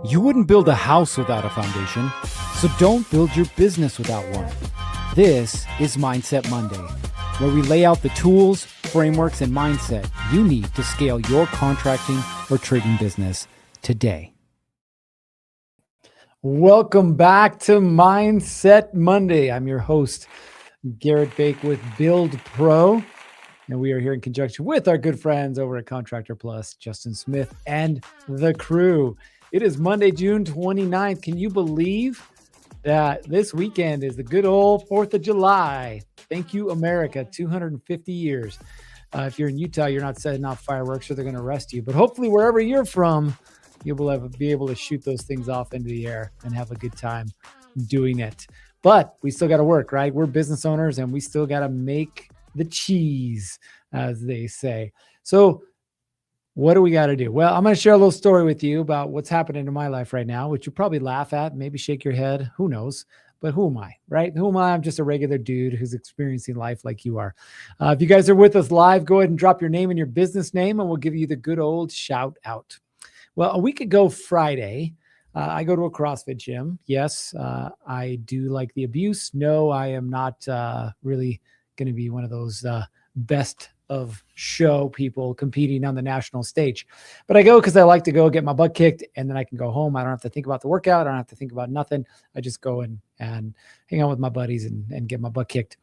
You wouldn't build a house without a foundation, so don't build your business without one. This is Mindset Monday, where we lay out the tools, frameworks, and mindset you need to scale your contracting or trading business today. Welcome back to Mindset Monday. I'm your host, Gerritt Bake with Build Pro, and we are here in conjunction with our good friends over at Contractor Plus, Justin Smith and the crew. It is Monday, June 29th. Can you believe that this weekend is the good old 4th of July? Thank you, America, 250 years. If you're in Utah, you're not setting off fireworks or they're going to arrest you. But hopefully wherever you're from, you'll be able to shoot those things off into the air and have a good time doing it. But we still got to work, right? We're business owners and we still got to make the cheese, as they say. So what do we got to do? Well, I'm going to share a little story with you about what's happening in my life right now, which you probably laugh at, maybe shake your head. Who knows? But who am I, right? Who am I? I'm just a regular dude who's experiencing life like you are. If you guys are with us live, go ahead and drop your name and your business name, and we'll give you the good old shout out. Well, a week ago Friday, I go to a CrossFit gym. Yes, I do like the abuse. No, I am not really going to be one of those best of show people competing on the national stage. But I go because I like to go get my butt kicked, and then I can go home. I don't have to think about the workout. I don't have to think about nothing. I just go and hang out with my buddies and get my butt kicked.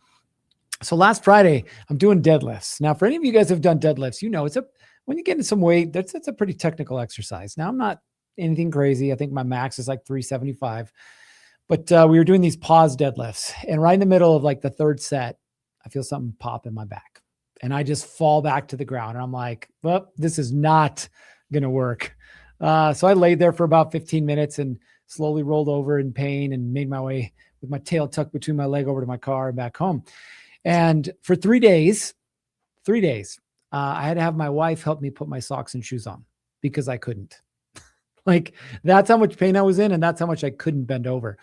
So last Friday, I'm doing deadlifts. Now, for any of you guys who have done deadlifts, you know, when you get in some weight, that's a pretty technical exercise. Now, I'm not anything crazy. I think my max is like 375. But we were doing these pause deadlifts, and right in the middle of like the third set, I feel something pop in my back. And I just fall back to the ground. And I'm like, well, this is not going to work. So I laid there for about 15 minutes and slowly rolled over in pain and made my way with my tail tucked between my leg over to my car and back home. And for 3 days, I had to have my wife help me put my socks and shoes on because I couldn't. Like, that's how much pain I was in, and that's how much I couldn't bend over.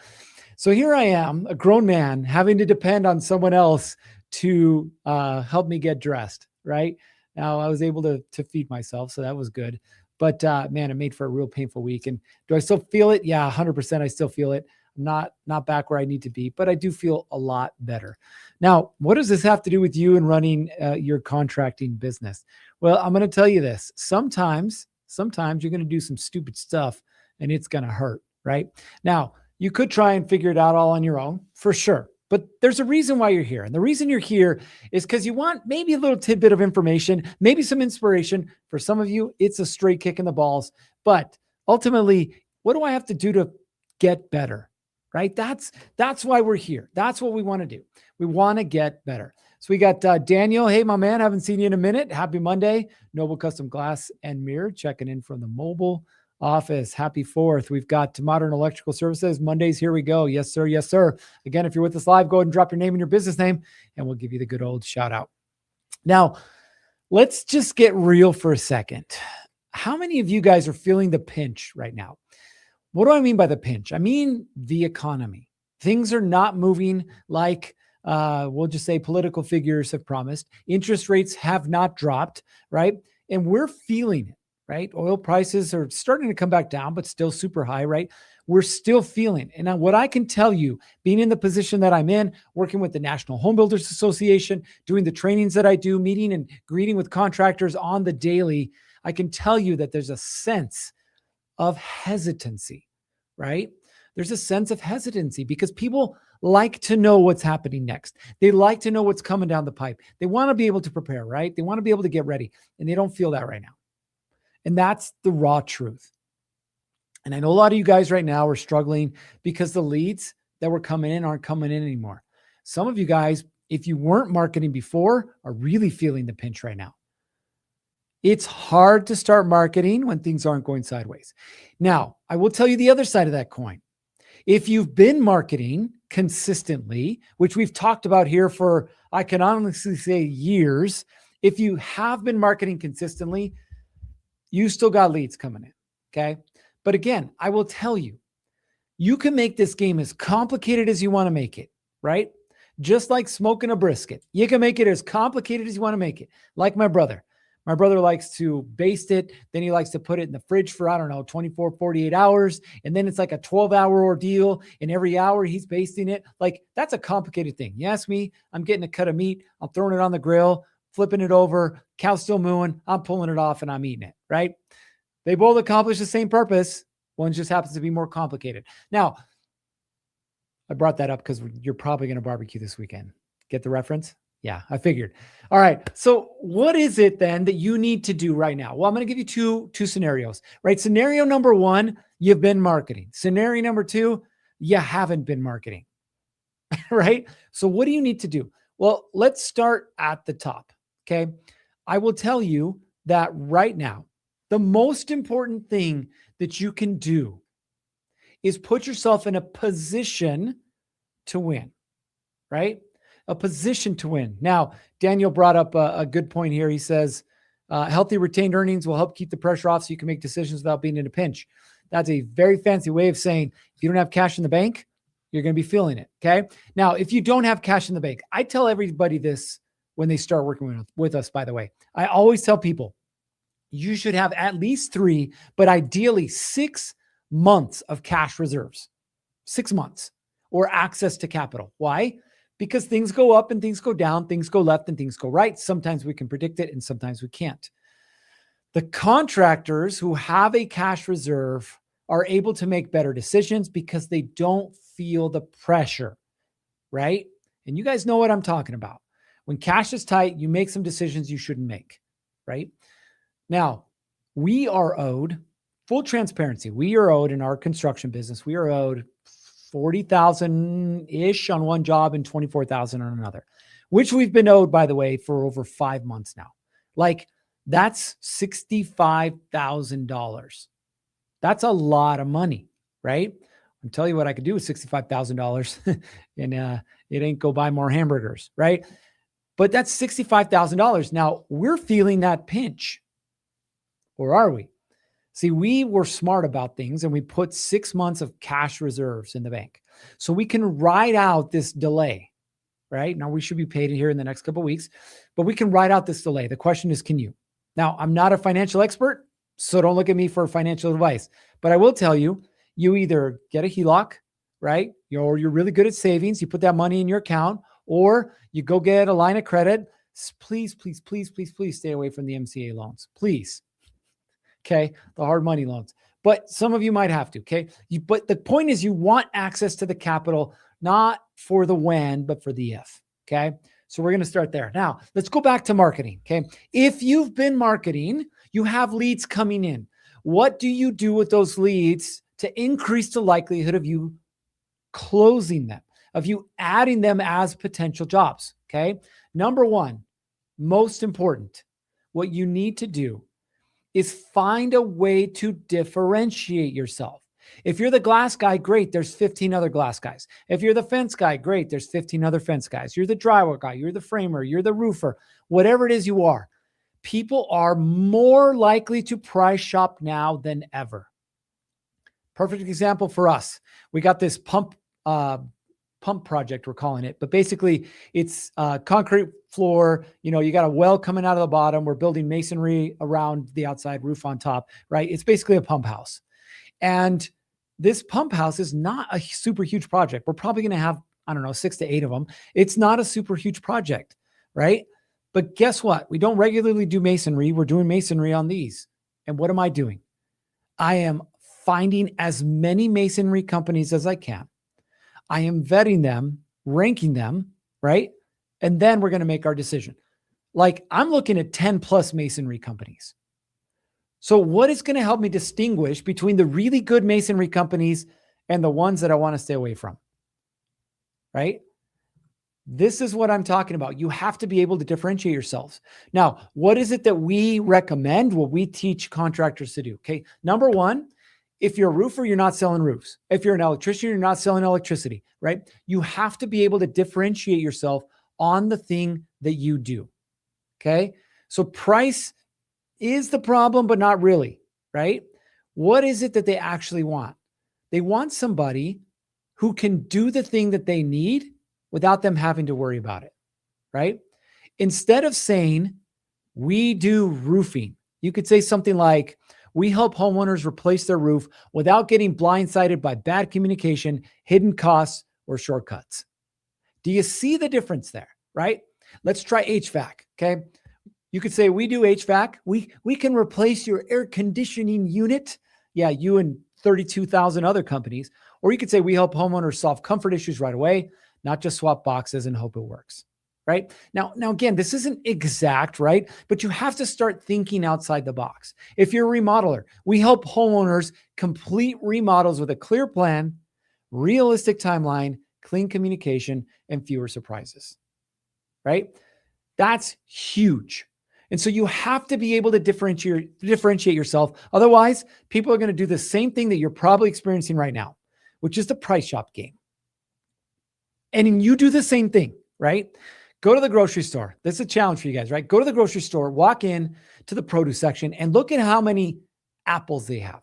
So here I am, a grown man, having to depend on someone else to help me get dressed, right? Now, I was able to feed myself, so that was good. But man, it made for a real painful week. And do I still feel it? Yeah, 100% I still feel it. I'm not back where I need to be, but I do feel a lot better. Now, what does this have to do with you and running your contracting business? Well, I'm going to tell you this. Sometimes you're going to do some stupid stuff and it's going to hurt, right? Now, you could try and figure it out all on your own, for sure. But there's a reason why you're here. And the reason you're here is because you want maybe a little tidbit of information, maybe some inspiration. For some of you, it's a straight kick in the balls. But ultimately, what do I have to do to get better, right? That's why we're here. That's what we want to do. We want to get better. So we got Daniel. Hey, my man, haven't seen you in a minute. Happy Monday. Noble Custom Glass and Mirror checking in from the mobile office. Happy 4th. We've got Modern Electrical Services. Mondays, here we go. Yes, sir. Yes, sir. Again, if you're with us live, go ahead and drop your name and your business name, and we'll give you the good old shout out. Now, let's just get real for a second. How many of you guys are feeling the pinch right now? What do I mean by the pinch? I mean the economy. Things are not moving like we'll just say political figures have promised. Interest rates have not dropped, right? And we're feeling it. Right? Oil prices are starting to come back down, but still super high, right? We're still feeling. And now what I can tell you, being in the position that I'm in, working with the National Home Builders Association, doing the trainings that I do, meeting and greeting with contractors on the daily, I can tell you that there's a sense of hesitancy, right? There's a sense of hesitancy because people like to know what's happening next. They like to know what's coming down the pipe. They want to be able to prepare, right? They want to be able to get ready, and they don't feel that right now. And that's the raw truth. And I know a lot of you guys right now are struggling because the leads that were coming in aren't coming in anymore. Some of you guys, if you weren't marketing before, are really feeling the pinch right now. It's hard to start marketing when things aren't going sideways. Now, I will tell you the other side of that coin. If you've been marketing consistently, which we've talked about here for, I can honestly say, years, if you have been marketing consistently, you still got leads coming in, okay? But again, I will tell you, you can make this game as complicated as you want to make it, right? Just like smoking a brisket. You can make it as complicated as you want to make it, like my brother. My brother likes to baste it. Then he likes to put it in the fridge for, 24, 48 hours. And then it's like a 12-hour ordeal. And every hour he's basting it. Like, that's a complicated thing. You ask me, I'm getting a cut of meat. I'm throwing it on the grill, flipping it over. Cow's still mooing. I'm pulling it off and I'm eating it, right? They both accomplish the same purpose. One just happens to be more complicated. Now, I brought that up because you're probably going to barbecue this weekend. Get the reference? Yeah, I figured. All right. So what is it then that you need to do right now? Well, I'm going to give you two scenarios, right? Scenario number one, you've been marketing. Scenario number two, you haven't been marketing, right? So what do you need to do? Well, let's start at the top. Okay. I will tell you that right now, the most important thing that you can do is put yourself in a position to win, right? A position to win. Now, Daniel brought up a good point here. He says, healthy retained earnings will help keep the pressure off so you can make decisions without being in a pinch. That's a very fancy way of saying if you don't have cash in the bank, you're going to be feeling it, okay? Now, if you don't have cash in the bank, I tell everybody this when they start working with us, by the way. I always tell people, you should have at least 3, but ideally 6 months of cash reserves, 6 months, or access to capital. Why? Because things go up and things go down, things go left and things go right. Sometimes we can predict it and sometimes we can't. The contractors who have a cash reserve are able to make better decisions because they don't feel the pressure, right? And you guys know what I'm talking about. When cash is tight, you make some decisions you shouldn't make, right? Now, we are owed, full transparency, we are owed in our construction business, we are owed $40,000-ish on one job and $24,000 on another, which we've been owed, by the way, for over 5 months now. Like, that's $65,000. That's a lot of money, right? I'm telling you what I could do with $65,000 and it ain't go buy more hamburgers, right? But that's $65,000. Now, we're feeling that pinch. Or are we? See, we were smart about things and we put 6 months of cash reserves in the bank. So we can ride out this delay, right? Now we should be paid here in the next couple of weeks, but we can ride out this delay. The question is, can you? Now, I'm not a financial expert, so don't look at me for financial advice, but I will tell you, you either get a HELOC, right? Or you're really good at savings. You put that money in your account, or you go get a line of credit. Please, please, please, please, please stay away from the MCA loans. Please. Okay. The hard money loans, but some of you might have to. Okay. But the point is you want access to the capital, not for the when, but for the if. Okay. So we're going to start there. Now let's go back to marketing. Okay. If you've been marketing, you have leads coming in. What do you do with those leads to increase the likelihood of you closing them, of you adding them as potential jobs? Okay. Number one, most important, what you need to do is find a way to differentiate yourself. If you're the glass guy, great. There's 15 other glass guys. If you're the fence guy, great. There's 15 other fence guys. You're the drywall guy. You're the framer. You're the roofer. Whatever it is you are, people are more likely to price shop now than ever. Perfect example for us. We got this pump project, we're calling it, but basically it's concrete floor. You got a well coming out of the bottom. We're building masonry around the outside, roof on top, right? It's basically a pump house. And this pump house is not a super huge project. We're probably going to have, 6 to 8 of them. It's not a super huge project, right? But guess what? We don't regularly do masonry. We're doing masonry on these. And what am I doing? I am finding as many masonry companies as I can. I am vetting them, ranking them, right? And then we're going to make our decision. Like, I'm looking at 10 plus masonry companies. So what is going to help me distinguish between the really good masonry companies and the ones that I want to stay away from? Right? This is what I'm talking about. You have to be able to differentiate yourselves. Now, what is it that we recommend? What we teach contractors to do? Okay. Number one, if you're a roofer, you're not selling roofs. If you're an electrician, you're not selling electricity, right? You have to be able to differentiate yourself on the thing that you do. Okay. So price is the problem, but not really, right? What is it that they actually want? They want somebody who can do the thing that they need without them having to worry about it, right? Instead of saying, We do roofing. You could say something like, we help homeowners replace their roof without getting blindsided by bad communication, hidden costs, or shortcuts. Do you see the difference there, right? Let's try HVAC, okay? You could say, we do HVAC. We can replace your air conditioning unit. Yeah, you and 32,000 other companies. Or you could say, we help homeowners solve comfort issues right away, not just swap boxes and hope it works, right? Now again, this isn't exact, right? But you have to start thinking outside the box. If you're a remodeler, we help homeowners complete remodels with a clear plan, realistic timeline, clean communication, and fewer surprises, right? That's huge. And so you have to be able to differentiate yourself. Otherwise, people are going to do the same thing that you're probably experiencing right now, which is the price shop game. And you do the same thing, right? Go to the grocery store. This is a challenge for you guys, right? Go to the grocery store, walk in to the produce section, and look at how many apples they have.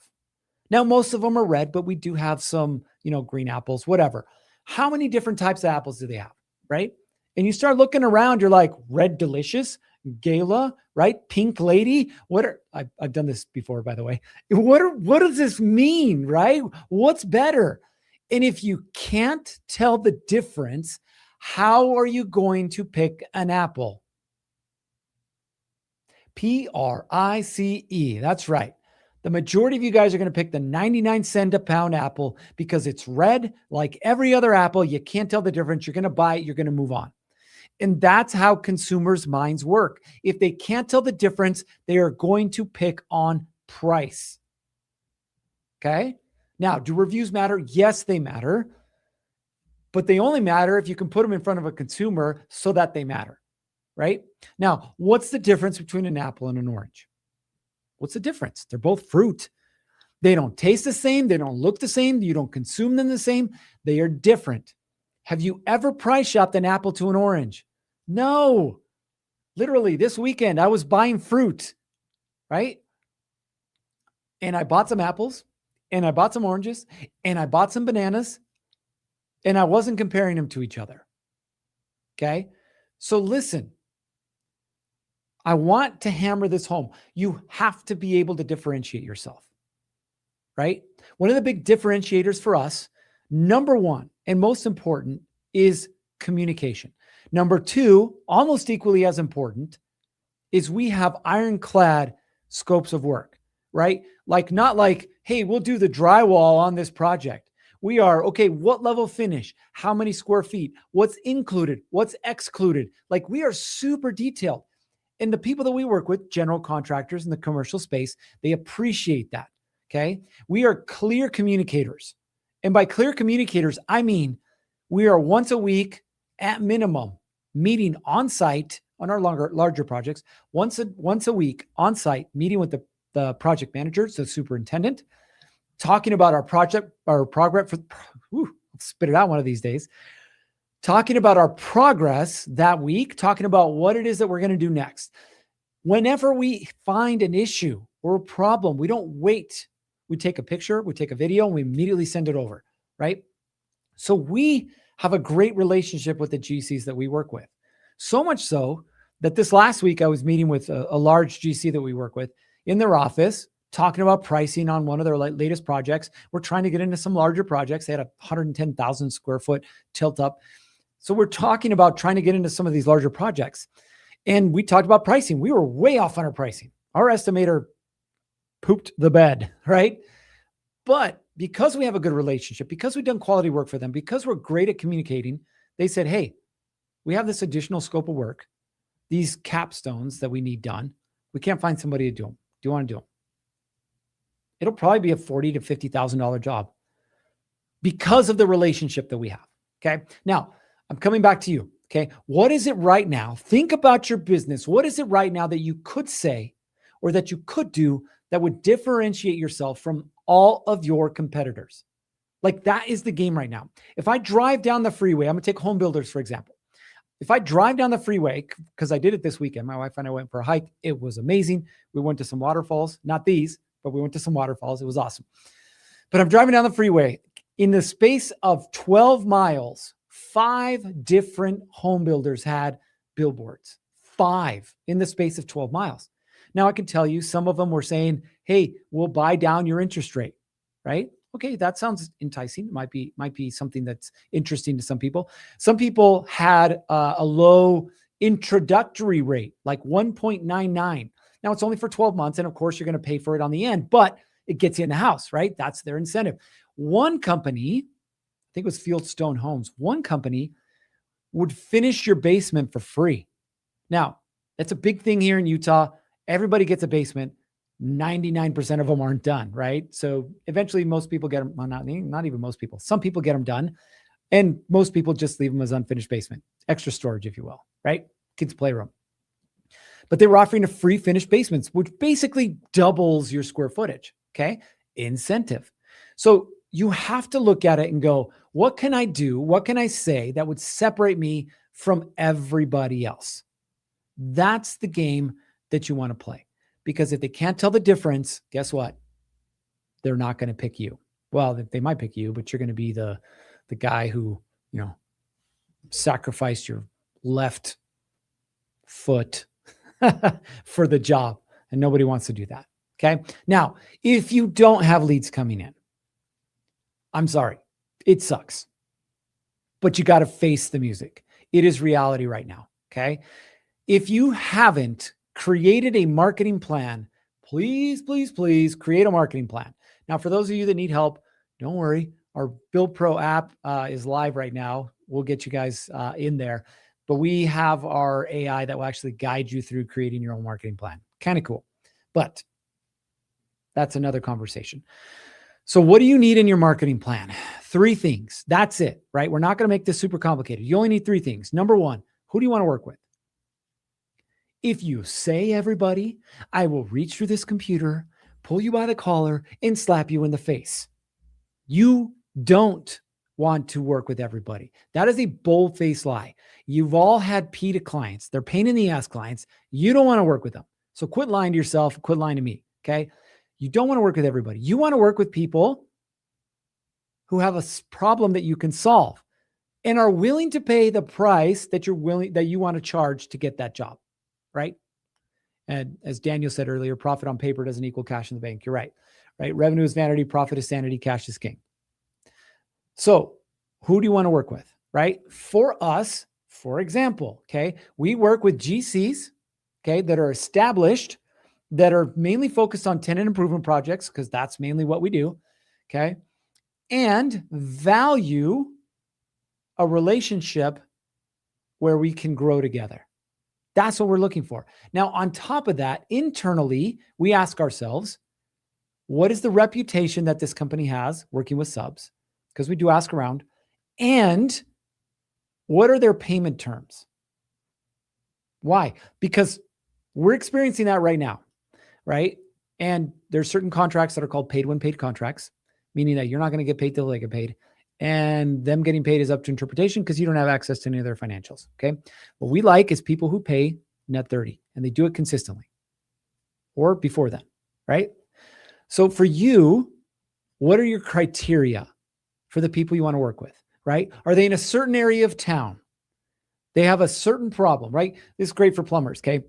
Now, most of them are red, but we do have some, green apples, whatever. How many different types of apples do they have, right? And you start looking around, you're like, red delicious, gala, right? Pink lady. I've done this before, by the way. What does this mean, right? What's better? And if you can't tell the difference, how are you going to pick an apple? Price. That's right. The majority of you guys are going to pick the 99-cent a pound apple because it's red like every other apple. You can't tell the difference. You're going to buy it. You're going to move on. And that's how consumers' minds work. If they can't tell the difference, they are going to pick on price. Okay? Now, do reviews matter? Yes, they matter. But they only matter if you can put them in front of a consumer so that they matter, right? Now, what's the difference between an apple and an orange? What's the difference? They're both fruit. They don't taste the same. They don't look the same. You don't consume them the same. They are different. Have you ever price shopped an apple to an orange? No. Literally, this weekend, I was buying fruit, right? And I bought some apples, and I bought some oranges, and I bought some bananas, and I wasn't comparing them to each other. Okay? So listen, I want to hammer this home. You have to be able to differentiate yourself, right? One of the big differentiators for us, number one, and most important, is communication. Number two, almost equally as important, is we have ironclad scopes of work, right? Not like, hey, we'll do the drywall on this project. We are, okay, what level finish? How many square feet? What's included? What's excluded? We are super detailed. And the people that we work with, general contractors in the commercial space, they appreciate that, okay? We are clear communicators. And by clear communicators, I mean we are once a week at minimum meeting on site on our larger projects, once a week on site, meeting with the project managers, the superintendent, talking about our project, our progress I'll spit it out one of these days, talking about our progress that week, talking about what it is that we're going to do next. Whenever we find an issue or a problem, we don't wait. We take a picture, we take a video, and we immediately send it over, right? So we have a great relationship with the GCs that we work with. So much so that this last week I was meeting with a large GC that we work with in their office, talking about pricing on one of their latest projects. We're trying to get into some larger projects. They had a 110,000 square foot tilt up. So we're talking about trying to get into some of these larger projects. And we talked about pricing. We were way off on our pricing. Our estimator pooped the bed, right? But because we have a good relationship, because we've done quality work for them, because we're great at communicating, they said, hey, we have this additional scope of work, these capstones that we need done. We can't find somebody to do them. Do you want to do them? It'll probably be a $40,000 to $50,000 job because of the relationship that we have. Okay. Now I'm coming back to you. Okay. What is it right now? Think about your business. What is it right now that you could say or that you could do that would differentiate yourself from all of your competitors? That is the game right now. If I drive down the freeway, I'm going to take home builders, for example. If I drive down the freeway, because I did it this weekend, my wife and I went for a hike. It was amazing. We went to some waterfalls, not these, but we went to some waterfalls. It was awesome. But I'm driving down the freeway. In the space of 12 miles, 5 different home builders had billboards. 5 in the space of 12 miles. Now I can tell you some of them were saying, hey, we'll buy down your interest rate, right? Okay, that sounds enticing. It might be something that's interesting to some people. Some people had a low introductory rate, like 1.99. Now it's only for 12 months. And of course, you're going to pay for it on the end, but it gets you in the house, right? That's their incentive. One company, I think it was Fieldstone Homes, one company would finish your basement for free. Now, that's a big thing here in Utah. Everybody gets a basement. 99% of them aren't done, right? So eventually most people get them, well, not even most people. Some people get them done, and most people just leave them as unfinished basement, extra storage, if you will, right? Kids' playroom. But they were offering a free finished basements, which basically doubles your square footage, okay? Incentive. So you have to look at it and go, what can I do? What can I say that would separate me from everybody else? That's the game that you want to play. Because if they can't tell the difference, guess what? They're not going to pick you. Well, they might pick you, but you're going to be the guy who, sacrificed your left foot for the job. And nobody wants to do that. Okay. Now, if you don't have leads coming in, I'm sorry, it sucks, but you got to face the music. It is reality right now. Okay. If you haven't created a marketing plan, please create a marketing plan. Now, for those of you that need help, don't worry. Our Build Pro app is live right now. We'll get you guys in there, but we have our AI that will actually guide you through creating your own marketing plan. Kind of cool, but that's another conversation. So what do you need in your marketing plan? 3 things. That's it, right? We're not going to make this super complicated. You only need 3 things. Number 1, who do you want to work with? If you say everybody, I will reach through this computer, pull you by the collar, and slap you in the face. You don't want to work with everybody. That is a bold-faced lie. You've all had PITA clients. They're pain in the ass clients. You don't want to work with them. So quit lying to yourself, quit lying to me, okay? You don't want to work with everybody. You want to work with people who have a problem that you can solve and are willing to pay the price that you want to charge to get that job. Right? And as Daniel said earlier, profit on paper doesn't equal cash in the bank. You're right. Right? Revenue is vanity, profit is sanity, cash is king. So who do you want to work with? Right? For us, for example, okay, we work with GCs, okay, that are established, that are mainly focused on tenant improvement projects, because that's mainly what we do, okay, and value a relationship where we can grow together. That's what we're looking for. Now, on top of that, internally, we ask ourselves, what is the reputation that this company has working with subs? Because we do ask around. And what are their payment terms? Why? Because we're experiencing that right now, right? And there's certain contracts that are called paid when paid contracts, meaning that you're not going to get paid till they get paid. And them getting paid is up to interpretation because you don't have access to any of their financials. Okay. What we like is people who pay net 30 and they do it consistently or before then. Right. So for you, what are your criteria for the people you want to work with? Right. Are they in a certain area of town? They have a certain problem, right? This is great for plumbers. Okay.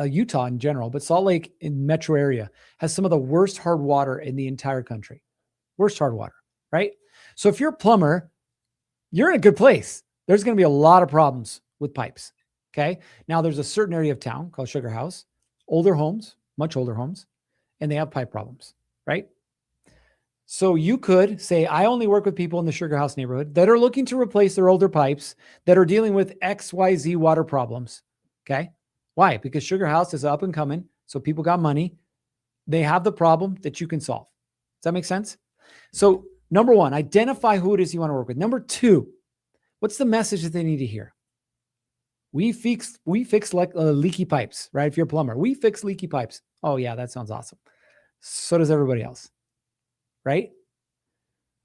Utah in general, but Salt Lake in metro area has some of the worst hard water in the entire country. Worst hard water. Right? So if you're a plumber, you're in a good place. There's going to be a lot of problems with pipes. Okay. Now there's a certain area of town called Sugar House, older homes, much older homes, and they have pipe problems. Right? So you could say, I only work with people in the Sugar House neighborhood that are looking to replace their older pipes that are dealing with XYZ water problems. Okay. Why? Because Sugar House is up and coming. So people got money. They have the problem that you can solve. Does that make sense? So number 1, identify who it is you want to work with. Number 2, what's the message that they need to hear? We fix leaky pipes, right? If you're a plumber, we fix leaky pipes. Oh yeah, that sounds awesome. So does everybody else, right?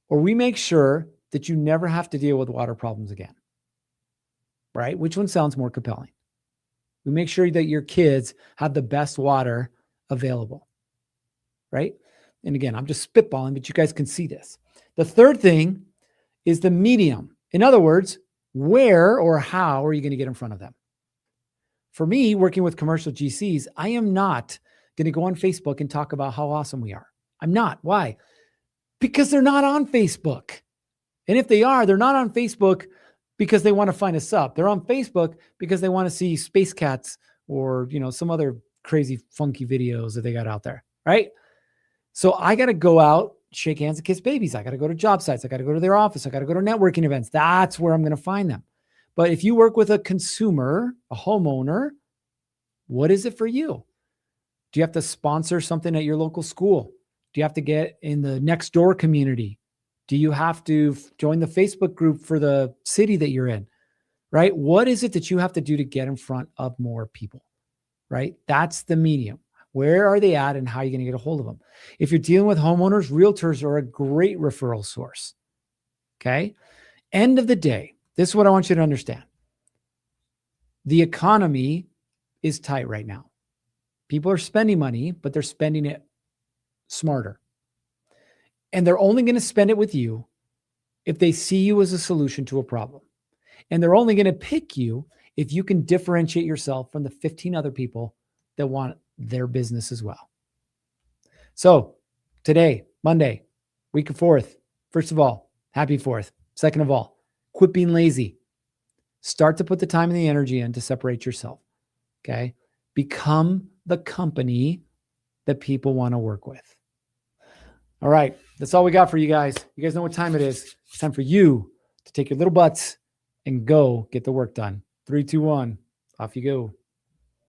Or we make sure that you never have to deal with water problems again, right? Which one sounds more compelling? We make sure that your kids have the best water available, right? And again, I'm just spitballing, but you guys can see this. The third thing is the medium. In other words, where or how are you going to get in front of them? For me, working with commercial GCs, I am not going to go on Facebook and talk about how awesome we are. I'm not. Why? Because they're not on Facebook. And if they are, they're not on Facebook because they want to find us up. They're on Facebook because they want to see space cats or, some other crazy funky videos that they got out there, right? So I got to go out, shake hands and kiss babies. I got to go to job sites. I got to go to their office. I got to go to networking events. That's where I'm going to find them. But if you work with a consumer, a homeowner, what is it for you? Do you have to sponsor something at your local school? Do you have to get in the next door community? Do you have to join the Facebook group for the city that you're in, right? What is it that you have to do to get in front of more people, right? That's the medium. Where are they at and how are you going to get a hold of them? If you're dealing with homeowners, realtors are a great referral source, okay? End of the day, this is what I want you to understand. The economy is tight right now. People are spending money, but they're spending it smarter. And they're only going to spend it with you if they see you as a solution to a problem. And they're only going to pick you if you can differentiate yourself from the 15 other people that want their business as well. So today, Monday, week of 4th, first of all, happy 4th. Second of all, quit being lazy. Start to put the time and the energy in to separate yourself. Okay. Become the company that people want to work with. All right. That's all we got for you guys. You guys know what time it is. It's time for you to take your little butts and go get the work done. 3, 2, 1. Off you go.